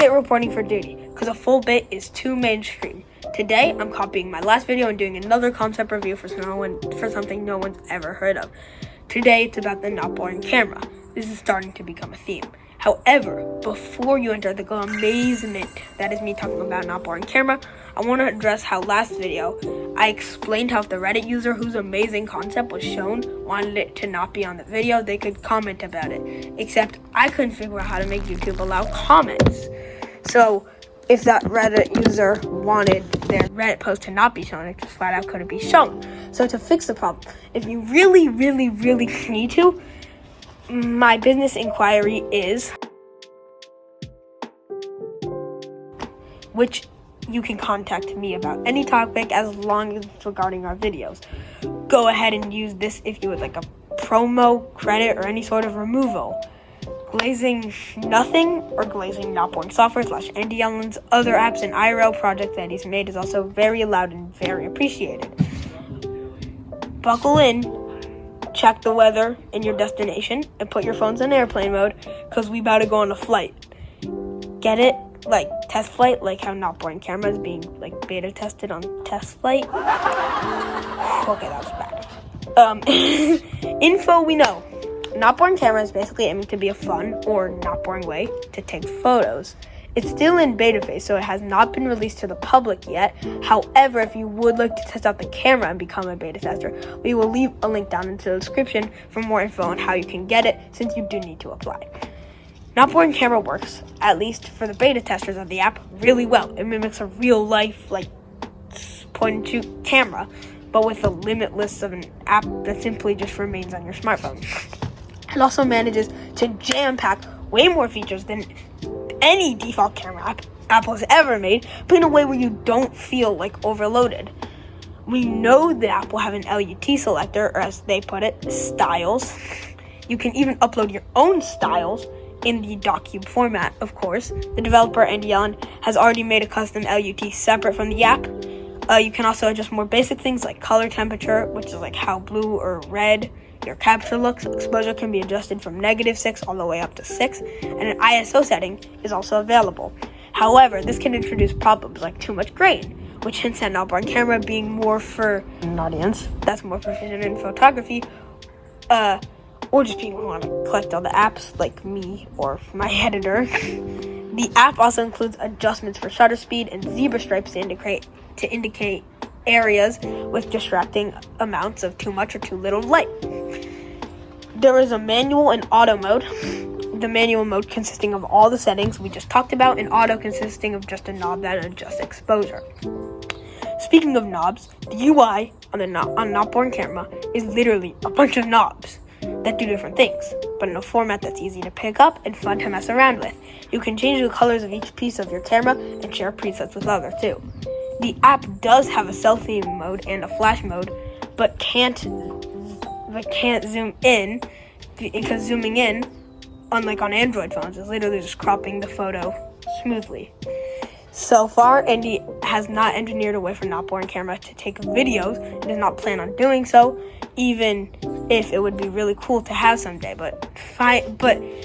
bit reporting for duty, because a full bit is too mainstream. Today, I'm copying my last video and doing another concept review for something no one's ever heard of. Today, it's about the not boring camera. This is starting to become a theme. However, before you enter the amazement that is me talking about not boring camera, I want to address how last video I explained how if the Reddit user whose amazing concept was shown wanted it to not be on the video, they could comment about it. Except I couldn't figure out how to make YouTube allow comments. So if that Reddit user wanted their Reddit post to not be shown, it just flat out couldn't be shown. So to fix the problem, if you really need to, my business inquiry is, which you can contact me about any topic as long as it's regarding our videos. Go ahead and use this if you would like a promo, credit, or any sort of removal. Glazing Nothing or Glazing Not Boring Software / Andy Allen's other apps and IRL project that he's made is also very allowed and very appreciated. Buckle in. Check the weather in your destination and put your phones in airplane mode because we about to go on a flight. Get it? Like test flight, like how not boring camera is being like beta tested on test flight. Okay, that was bad. Info we know. Not boring camera is basically aiming to be a fun or not boring way to take photos. It's still in beta phase, so it has not been released to the public yet. However, if you would like to test out the camera and become a beta tester, we will leave a link down in the description for more info on how you can get it, since you do need to apply. Not boring camera works, at least for the beta testers of the app, really well. It mimics a real life, like, point and shoot camera, but with a limitless of an app that simply just remains on your smartphone. It also manages to jam-pack way more features than any default camera app Apple has ever made, but in a way where you don't feel like overloaded. We know the app will have an LUT selector, or as they put it, styles. You can even upload your own styles in the docube format, of course. The developer, Andy Allen, has already made a custom LUT separate from the app. You can also adjust more basic things like color temperature, which is like how blue or red your capture looks. Exposure can be adjusted from -6 all the way up to 6, and an ISO setting is also available. However, this can introduce problems like too much grain, which hints at not boring camera being more for an audience that's more proficient in photography, or just people who want to collect all the apps like me or my editor. The app also includes adjustments for shutter speed and zebra stripes to indicate areas with distracting amounts of too much or too little light. There is a manual and auto mode. The manual mode consisting of all the settings we just talked about, and auto consisting of just a knob that adjusts exposure. Speaking of knobs, the UI on not boring camera is literally a bunch of knobs that do different things, but in a format that's easy to pick up and fun to mess around with. You can change the colors of each piece of your camera and share presets with others too. The app does have a selfie mode and a flash mode, but can't zoom in, because zooming in, unlike on Android phones, is literally just cropping the photo smoothly. So far, Andy has not engineered a way for not boring camera to take videos and does not plan on doing so, even if it would be really cool to have someday. But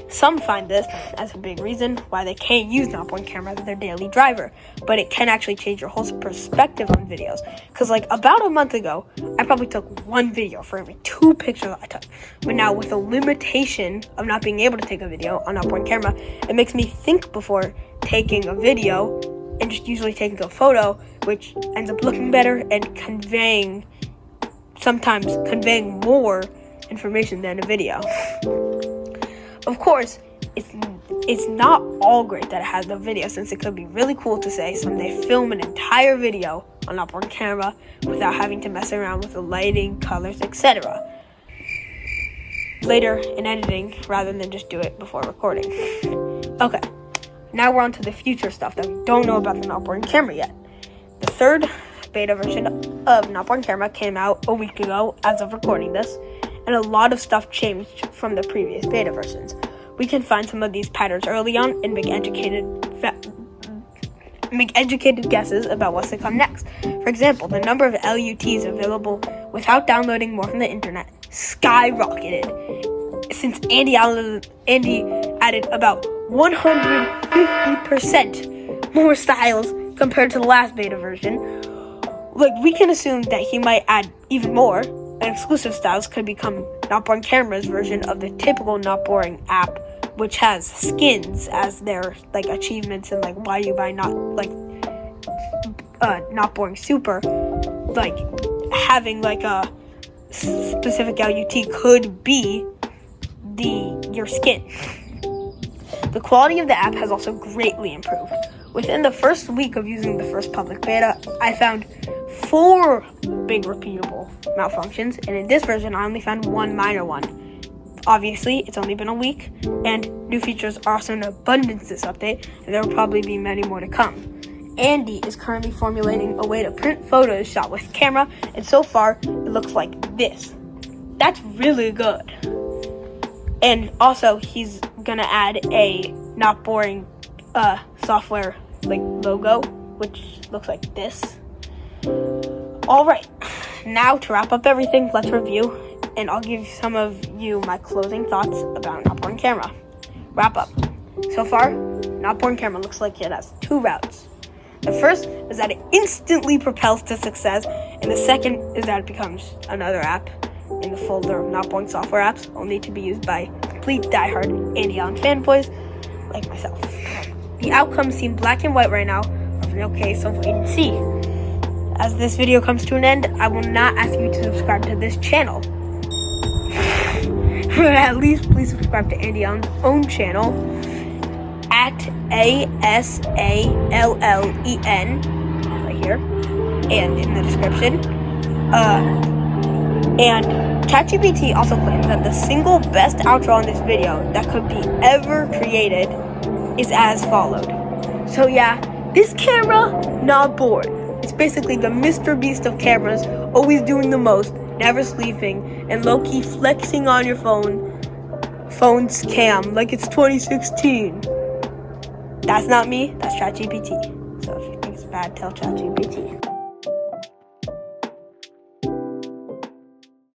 some find this as a big reason why they can't use not boring camera as their daily driver. But it can actually change your whole perspective on videos. Because like about a month ago, I probably took one video for every 2 pictures I took. But now with the limitation of not being able to take a video on not boring camera, it makes me think before taking a video and just usually taking a photo, which ends up looking better and sometimes conveying more information than a video. Of course, it's not all great that it has no video, since it could be really cool to say someday film an entire video on not boring camera without having to mess around with the lighting, colors, etc. later in editing rather than just do it before recording. Okay, now we're on to the future stuff that we don't know about the not boring camera yet. The third beta version of not boring camera came out a week ago as of recording this, and a lot of stuff changed from the previous beta versions. We can find some of these patterns early on and make educated guesses about what's to come next. For example, the number of LUTs available without downloading more from the internet skyrocketed since Andy added about 150 100% more styles compared to the last beta version. Like, we can assume that he might add even more, and exclusive styles could become Not Boring Camera's version of the typical Not Boring app, which has skins as their like achievements and like why you buy Not Boring Super. Like, having like a specific LUT could be your skin. The quality of the app has also greatly improved. Within the first week of using the first public beta, I found 4 big repeatable malfunctions, and in this version I only found 1 minor one. Obviously, it's only been a week, and new features are also in abundance this update, and there will probably be many more to come. Andy is currently formulating a way to print photos shot with camera, and so far, it looks like this. That's really good. And also, he's gonna add a Not Boring software like logo, which looks like this. Alright, now to wrap up everything, let's review, and I'll give some of you my closing thoughts about Not Boring Camera. Wrap up. So far, Not Boring Camera looks like it has 2 routes. The first is that it instantly propels to success, and the second is that it becomes another app in the folder of Not Boring software apps, only to be used by complete diehard Andy Allen fanboys like myself. The outcomes seem black and white right now, but in no case of wait and see. As this video comes to an end, I will not ask you to subscribe to this channel. But at least please subscribe to Andy Allen's own channel at ASALLEN right here and in the description. And ChatGPT also claims that the single best outro on this video that could be ever created is as followed. So yeah, this camera, not bored. It's basically the Mr. Beast of cameras, always doing the most, never sleeping, and low-key flexing on your phone's cam like it's 2016. That's not me, that's ChatGPT. So if you think it's bad, tell ChatGPT.